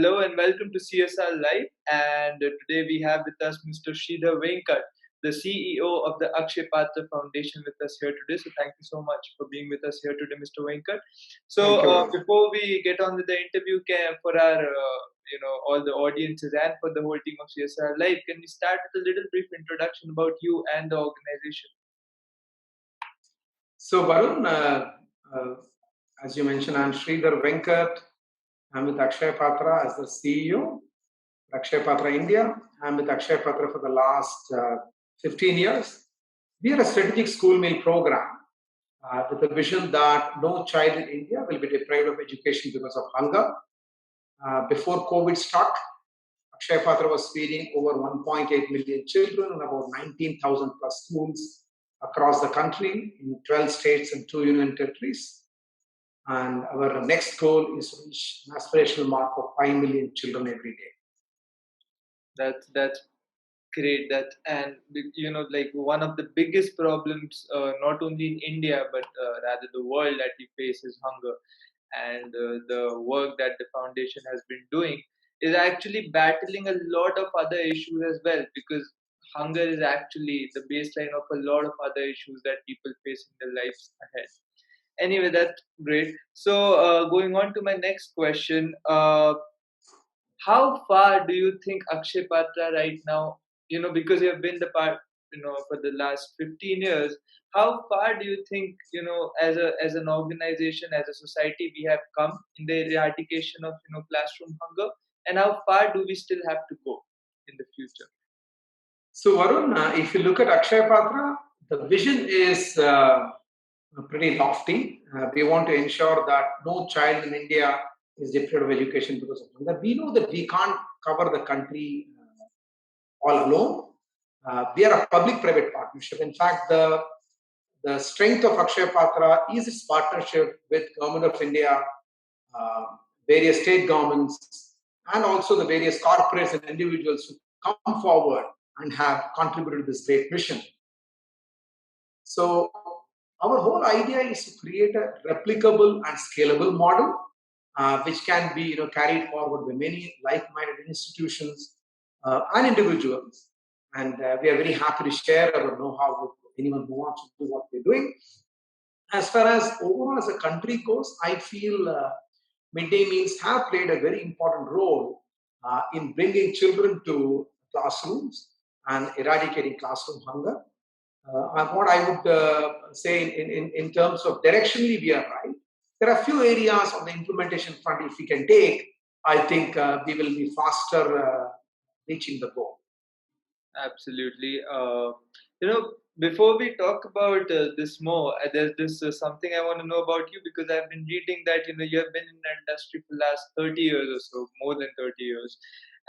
Hello and welcome to CSR Live. And today we have with us Mr. Shridhar Venkat, the CEO of the Akshay Patra Foundation, with us here today. So thank you so much for being with us here today, Mr. Venkat. So before we get on with the interview, for our all the audiences and for the whole team of CSR Live, can we start with a little brief introduction about you and the organization? So Varun, as you mentioned, I'm Shridhar Venkat. I'm with Akshay Patra as the CEO, Akshay Patra India. I'm with Akshay Patra for the last 15 years. We are a strategic school meal program with a vision that no child in India will be deprived of education because of hunger. Before COVID struck, Akshay Patra was feeding over 1.8 million children in about 19,000 plus schools across the country in 12 states and 2 union territories. And our next goal is to reach an aspirational mark of 5 million children every day. That's great. Like one of the biggest problems, not only in India but rather the world that we face is hunger, and the work that the foundation has been doing is actually battling a lot of other issues as well, because hunger is actually the baseline of a lot of other issues that people face in their lives ahead. Anyway, that's great. So going on to my next question, how far do you think Akshay Patra right now, because you have been the part, for the last 15 years, how far do you think, as an organization, as a society, we have come in the eradication of, classroom hunger, and how far do we still have to go in the future? So Varun, if you look at Akshay Patra, the vision is pretty lofty. We want to ensure that no child in India is deprived of education because of hunger. We know that we can't cover the country all alone. We are a public-private partnership. In fact, the strength of Akshay Patra is its partnership with Government of India, various state governments, and also the various corporates and individuals who come forward and have contributed to this great mission. So our whole idea is to create a replicable and scalable model, which can be carried forward by many like-minded institutions and individuals. And we are very happy to share our know-how with anyone who wants to do what we're doing. As far as overall as a country goes, I feel midday meals have played a very important role in bringing children to classrooms and eradicating classroom hunger. What I would say in terms of directionally, we are right. There are a few areas on the implementation front, if we can take, I think we will be faster reaching the goal. Absolutely. Before we talk about this more, there's this something I want to know about you, because I've been reading that you have been in the industry for the last 30 years or so, more than 30 years.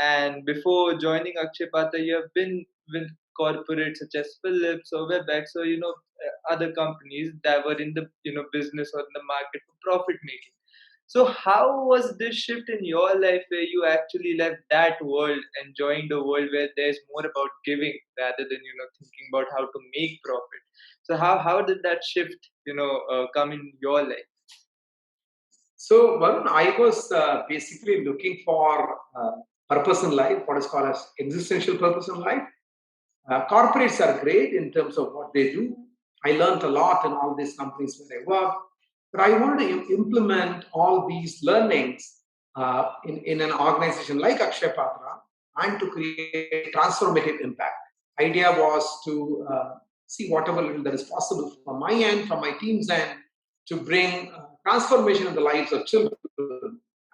And before joining Akshay Patra, you have been with corporates such as Philips or WebEx or other companies that were in the business or in the market for profit making. So how was this shift in your life where you actually left that world and joined a world where there's more about giving rather than thinking about how to make profit? So how did that shift come in your life? So Varun, I was basically looking for purpose in life, what is called as existential purpose in life. Corporates are great in terms of what they do. I learned a lot in all these companies where I work. But I wanted to implement all these learnings in an organization like Akshay Patra and to create transformative impact. Idea was to see whatever little that is possible from my end, from my team's end, to bring transformation in the lives of children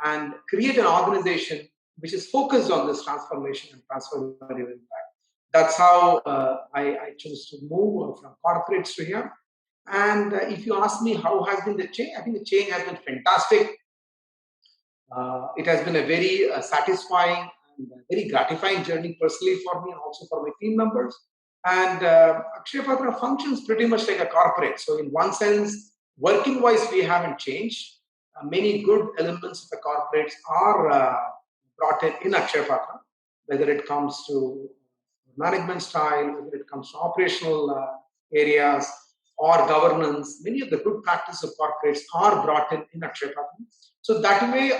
and create an organization which is focused on this transformation and transformative impact. That's how I chose to move from corporates to here. And if you ask me how has been the change, I think the change has been fantastic. It has been a very satisfying and very gratifying journey personally for me and also for my team members. And Akshay Patra functions pretty much like a corporate. So in one sense, working-wise, we haven't changed. Many good elements of the corporates are brought in Akshay Patra, whether it comes to management style, whether it comes to operational areas, or governance. Many of the good practices of corporates are brought in Akshay Patra. So that way,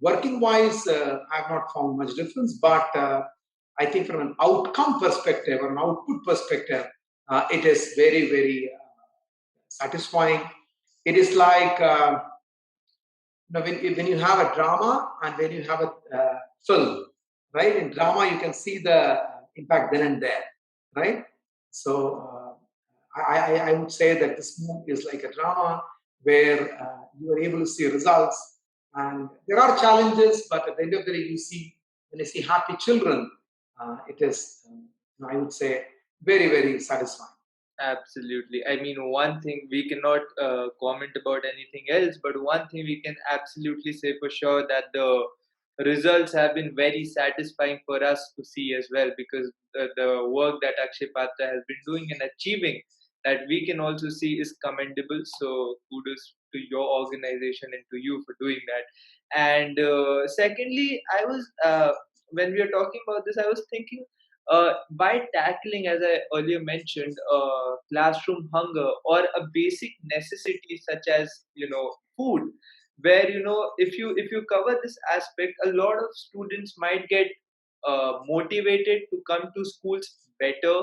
Working wise, I've not found much difference, but I think from an outcome perspective or an output perspective, it is very, very satisfying. It is like when you have a drama and when you have a film, right? In drama, you can see the impact then and there, right? So I would say that this movie is like a drama where you are able to see results, and there are challenges, but at the end of the day, when you see happy children, it is, I would say, very, very satisfying. Absolutely. I mean, one thing we cannot comment about anything else, but one thing we can absolutely say for sure that the results have been very satisfying for us to see as well, because the work that Akshay Patra has been doing and achieving that we can also see is commendable. So kudos to your organization and to you for doing that. And secondly, I was when we were talking about this, I was thinking by tackling, as I earlier mentioned, classroom hunger or a basic necessity such as food, where if you cover this aspect, a lot of students might get motivated to come to schools better,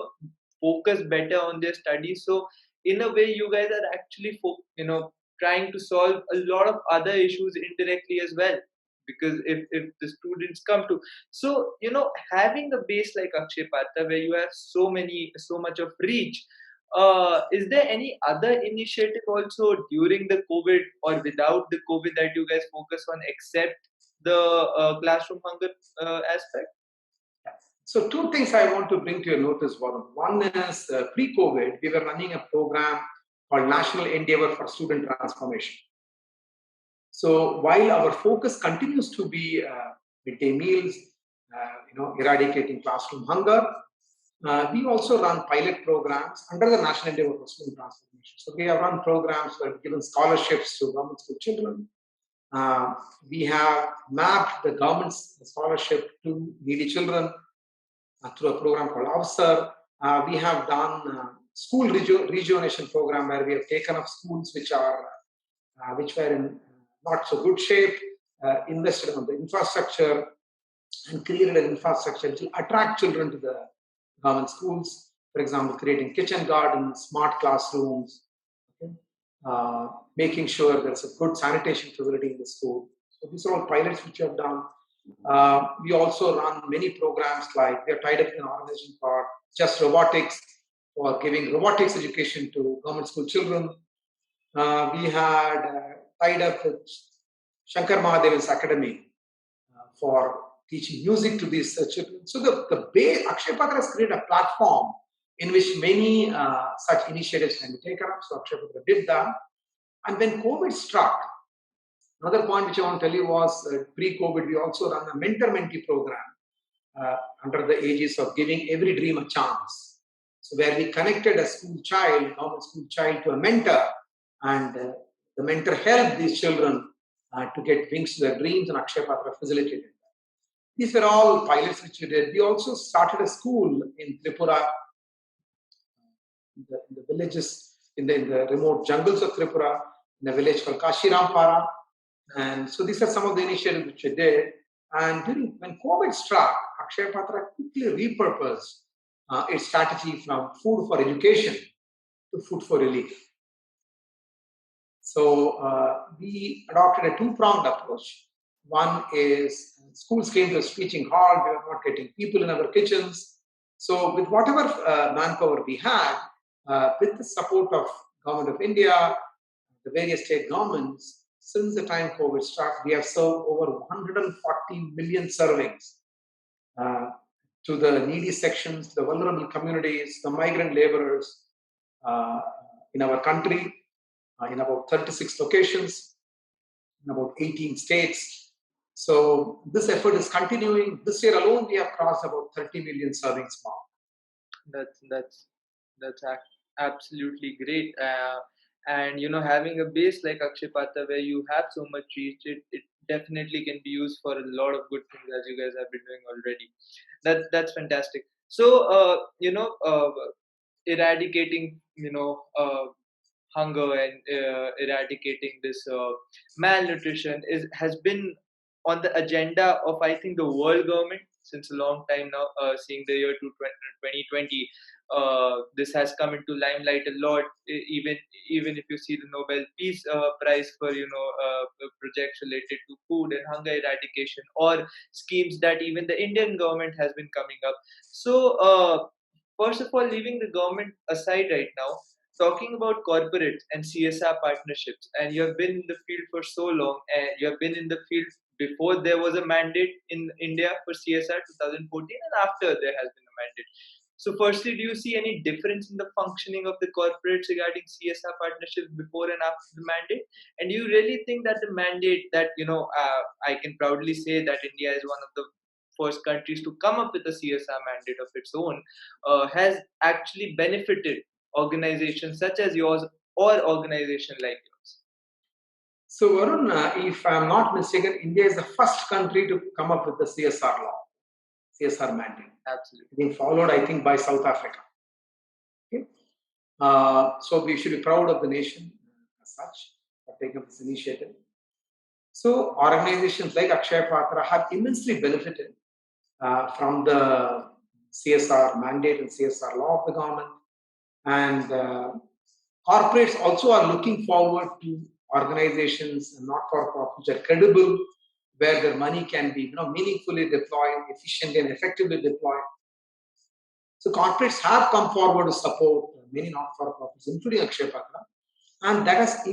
focus better on their studies. So in a way, you guys are actually trying to solve a lot of other issues indirectly as well, because if the students come to, so having a base like Akshay Patra where you have so much of reach, is there any other initiative also during the COVID or without the COVID that you guys focus on except the classroom hunger aspect? So two things I want to bring to your notice, Varun. One is pre-COVID, we were running a program called National Endeavor for Student Transformation. So while our focus continues to be midday meals, eradicating classroom hunger, we also run pilot programs under the National Endeavor for Student Transformation. So we have run programs where we've given scholarships to government school children. We have mapped the government's scholarship to needy children through a program called Avsar. We have done school rejuvenation program where we have taken up schools which were in not so good shape, invested in the infrastructure, and created an infrastructure to attract children to the government schools. For example, creating kitchen gardens, smart classrooms, okay? Making sure there's a good sanitation facility in the school. So these are all pilots which we have done. We also run many programs, like we are tied up in an organization called Just Robotics for giving robotics education to government school children. We had tied up with Shankar Mahadevan's Academy for teaching music to these children. So the base, Akshay Patra has created a platform in which many such initiatives can be taken up. So Akshay Patra did that. And when COVID struck, another point which I want to tell you was pre-COVID, we also run a mentor-mentee program under the aegis of giving every dream a chance. So where we connected a normal school child, to a mentor, and the mentor helped these children to get wings to their dreams, and Akshay Patra facilitated that. These were all pilots which we did. We also started a school in Tripura, in the villages, in the remote jungles of Tripura, in a village called Kashirampara. And so these are some of the initiatives which we did. And when COVID struck, Akshay Patra quickly repurposed its strategy from food for education to food for relief. So we adopted a two-pronged approach. One is schools came to a screeching halt. We were not getting people in our kitchens. So with whatever manpower we had, with the support of Government of India, the various state governments, since the time COVID struck, we have served over 140 million servings to the needy sections, the vulnerable communities, the migrant laborers in our country, in about 36 locations, in about 18 states. So this effort is continuing. This year alone, we have crossed about 30 million servings mark. That's absolutely great. And having a base like Akshay Patra where you have so much reach, it definitely can be used for a lot of good things, as you guys have been doing already. That's fantastic. So eradicating hunger and eradicating this malnutrition has been on the agenda of, I think, the world government since a long time now. Seeing the year 2020, this has come into limelight a lot. Even if you see the Nobel Peace Prize for projects related to food and hunger eradication, or schemes that even the Indian government has been coming up. So, first of all, leaving the government aside right now, talking about corporates and CSR partnerships, and you have been in the field for so long, and you have been in the field before there was a mandate in India for CSR 2014, and after there has been a mandate. So, firstly, do you see any difference in the functioning of the corporates regarding CSR partnerships before and after the mandate? And do you really think that the mandate that I can proudly say that India is one of the first countries to come up with a CSR mandate of its own, has actually benefited organizations such as yours or organization like yours? So, Varun, if I'm not mistaken, India is the first country to come up with the CSR law, CSR mandate. Absolutely. Being followed, I think, by South Africa. Okay? So we should be proud of the nation as such for taking up this initiative. So organizations like Akshay Patra have immensely benefited from the CSR mandate and CSR law of the government. And corporates also are looking forward to organizations and not-for-profits which are credible, where their money can be meaningfully deployed, efficiently and effectively deployed. So corporates have come forward to support many not-for-profits, including Akshay Patra, and that has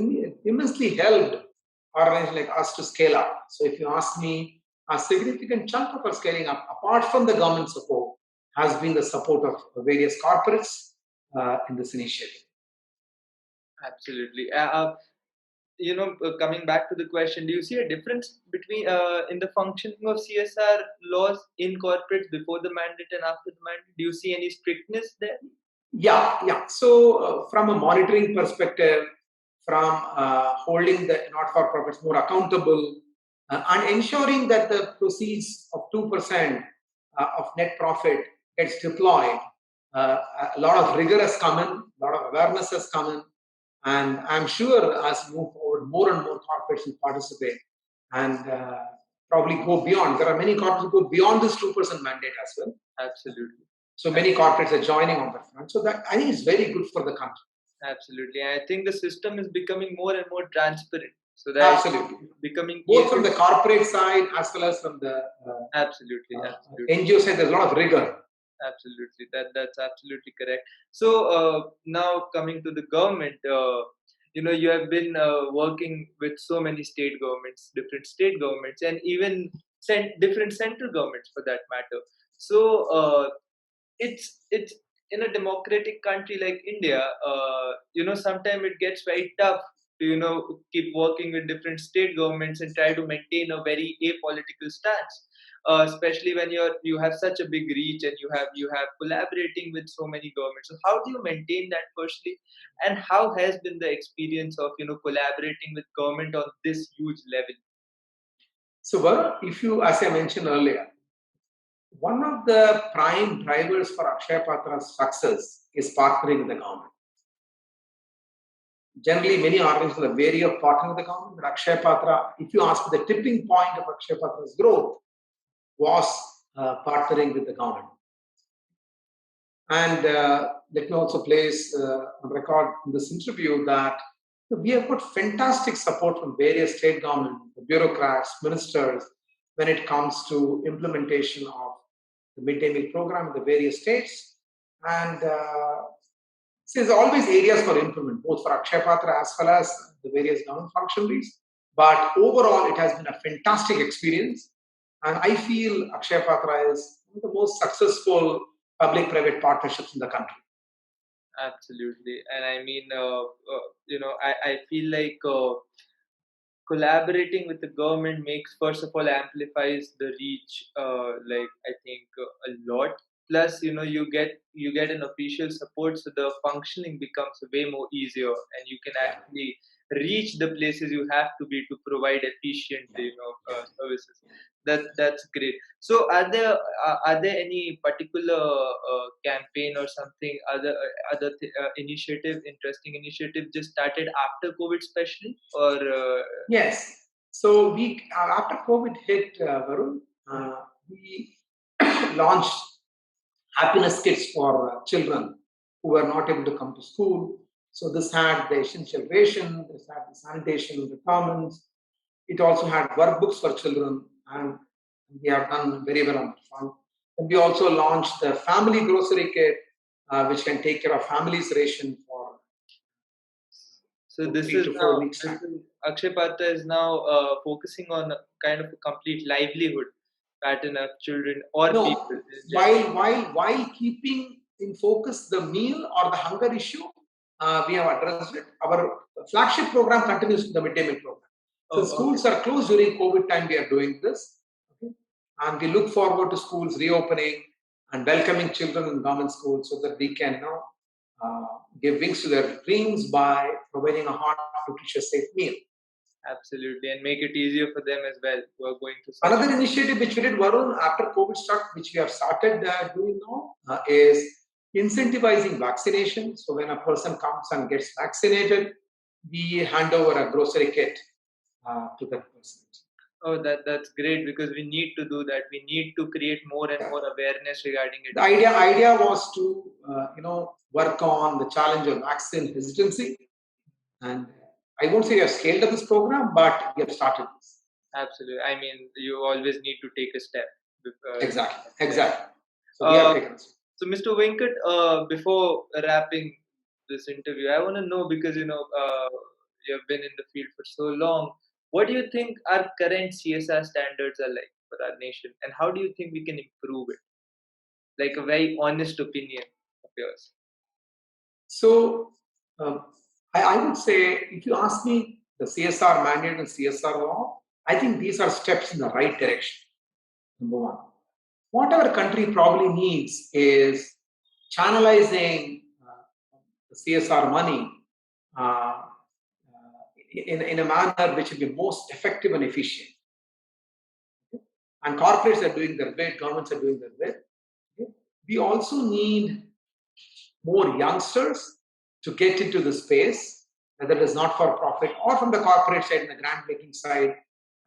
immensely helped organizations like us to scale up. So if you ask me, a significant chunk of our scaling up, apart from the government support, has been the support of various corporates in this initiative. Absolutely. Coming back to the question, do you see a difference between in the functioning of CSR laws in corporates before the mandate and after the mandate? Do you see any strictness there? Yeah. So, from a monitoring perspective, from holding the not-for-profits more accountable, and ensuring that the proceeds of 2% of net profit gets deployed, a lot of rigor has come in, a lot of awareness has come in, and I'm sure as we move forward, more and more corporates will participate and probably go beyond. There are many corporates who go beyond this 2% mandate as well. Absolutely. So many corporates are joining on that front. So that I think is very good for the country. Absolutely. I think the system is becoming more and more transparent. So that Absolutely. becoming both from the corporate side as well as from the absolutely. NGO side, there's a lot of rigor. Absolutely, that's absolutely correct. So now coming to the government, you have been working with so many state governments, different state governments, and even different central governments for that matter. So it's in a democratic country like India. Sometimes it gets very tough to keep working with different state governments and try to maintain a very apolitical stance, especially when you have such a big reach and you have collaborating with so many governments. So how do you maintain that firstly, and how has been the experience of collaborating with government on this huge level? So, Varun, if you, as I mentioned earlier, one of the prime drivers for Akshay Patra's success is partnering with the government. Generally, many organizations are wary of partnering with the government, but Akshay Patra, if you ask me, the tipping point of Akshay Patra's growth was partnering with the government. And let me also place on record in this interview that we have got fantastic support from various state governments, bureaucrats, ministers, when it comes to implementation of the midday meal program in the various states. And there's always areas for improvement, both for Akshay Patra as well as the various government functionaries. But overall, it has been a fantastic experience. And I feel Akshay Patra is one of the most successful public-private partnerships in the country. Absolutely, and I mean, I feel like collaborating with the government makes, first of all, amplifies the reach, like I think a lot. Plus, you get an official support, so the functioning becomes way more easier, and you can actually reach the places you have to be to provide efficient, services. That's great. So, are there any particular campaign or something, initiative, interesting initiative, just started after COVID, especially, or Yes. So we after COVID hit, Varun, we launched happiness kits for children who were not able to come to school. So this had the essential ration, this had the sanitation requirements. It also had workbooks for children, and we have done very well on that front. And we also launched the family grocery kit, which can take care of families' ration for So this 3 to 4 weeks this time. is Akshay Patra is now focusing on a kind of a complete livelihood pattern of children or No, people in general. while keeping in focus the meal or the hunger issue, we have addressed it. Our flagship program continues to the midday meal program. So Oh, okay. schools are closed during COVID time. We are doing this, okay? And we look forward to schools reopening and welcoming children in government schools so that we can now give wings to their dreams by providing a hot, nutritious, safe meal. Absolutely, and make it easier for them as well who are going through such. Another initiative which we did, Varun, after COVID struck, which we have started doing now, is incentivizing vaccination. So when a person comes and gets vaccinated, we hand over a grocery kit to that person. Oh, that's great because we need to do that. We need to create more and Yeah. more awareness regarding it. The idea was to work on the challenge of vaccine hesitancy, and I won't say we have scaled up this program, but we have started this. Absolutely. I mean, you always need to take a step. Exactly. So we have Uh, taken this. so, Mr. Venkat, before wrapping this interview, I want to know because you have been in the field for so long. What do you think our current CSR standards are like for our nation, and how do you think we can improve it? Like a very honest opinion of yours. So um, I would say, if you ask me, the CSR mandate and CSR law, I think these are steps in the right direction. Number one, what our country probably needs is channelizing the CSR money uh, in a manner which will be most effective and efficient. And corporates are doing their bit, governments are doing their bit. Okay? We also need more youngsters to get into the space, whether it is not for profit or from the corporate side and the grant making side,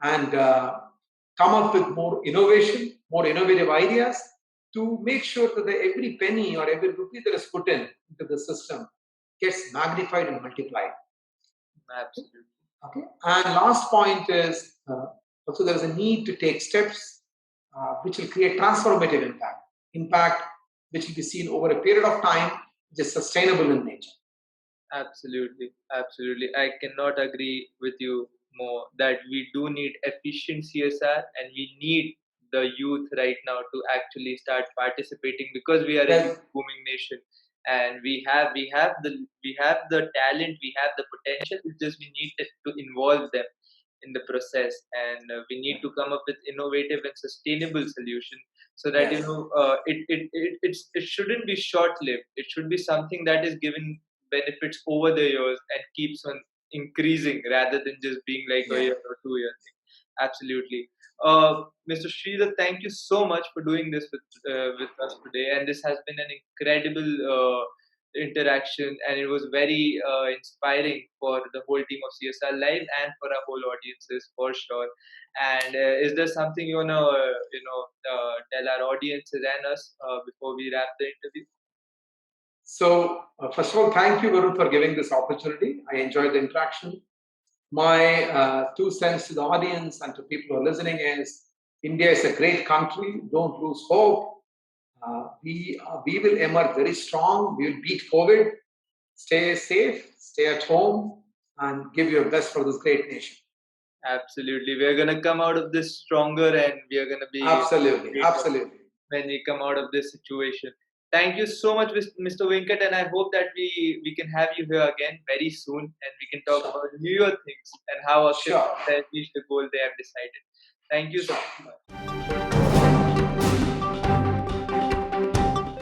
and come up with more innovation, more innovative ideas to make sure that every penny or every rupee that is put into the system gets magnified and multiplied. Absolutely. Okay. And last point is also there is a need to take steps which will create transformative impact which will be seen over a period of time, which is sustainable in nature. Absolutely, absolutely. I cannot agree with you more that we do need efficient CSR and we need the youth right now to actually start participating because we are a Well, youth booming nation and we have the talent, we have the potential. It's just we need to involve them in the process and we need to come up with innovative and sustainable solution so that yes. it shouldn't be short lived. It should be something that is given benefits over the years and keeps on increasing rather than just being like a Yeah. year or 2 year thing. Absolutely. Mr. Shridhar, thank you so much for doing this with us today. And this has been an incredible interaction, and it was very inspiring for the whole team of CSR Live and for our whole audiences for sure. And is there something you wanna tell our audiences and us before we wrap the interview? So, first of all, thank you, Varun, for giving this opportunity. I enjoyed the interaction. My 2 cents to the audience and to people who are listening is India is a great country. Don't lose hope. We will emerge very strong. We will beat COVID. Stay safe, stay at home, and give your best for this great nation. Absolutely. We are going to come out of this stronger and we are going to be Absolutely, greater absolutely. when we come out of this situation. Thank you so much, Mr. Venkat, and I hope that we can have you here again very soon and we can talk Sure. about newer things and how Akshay Sure. has reached the goal they have decided. Thank you so Sure. much.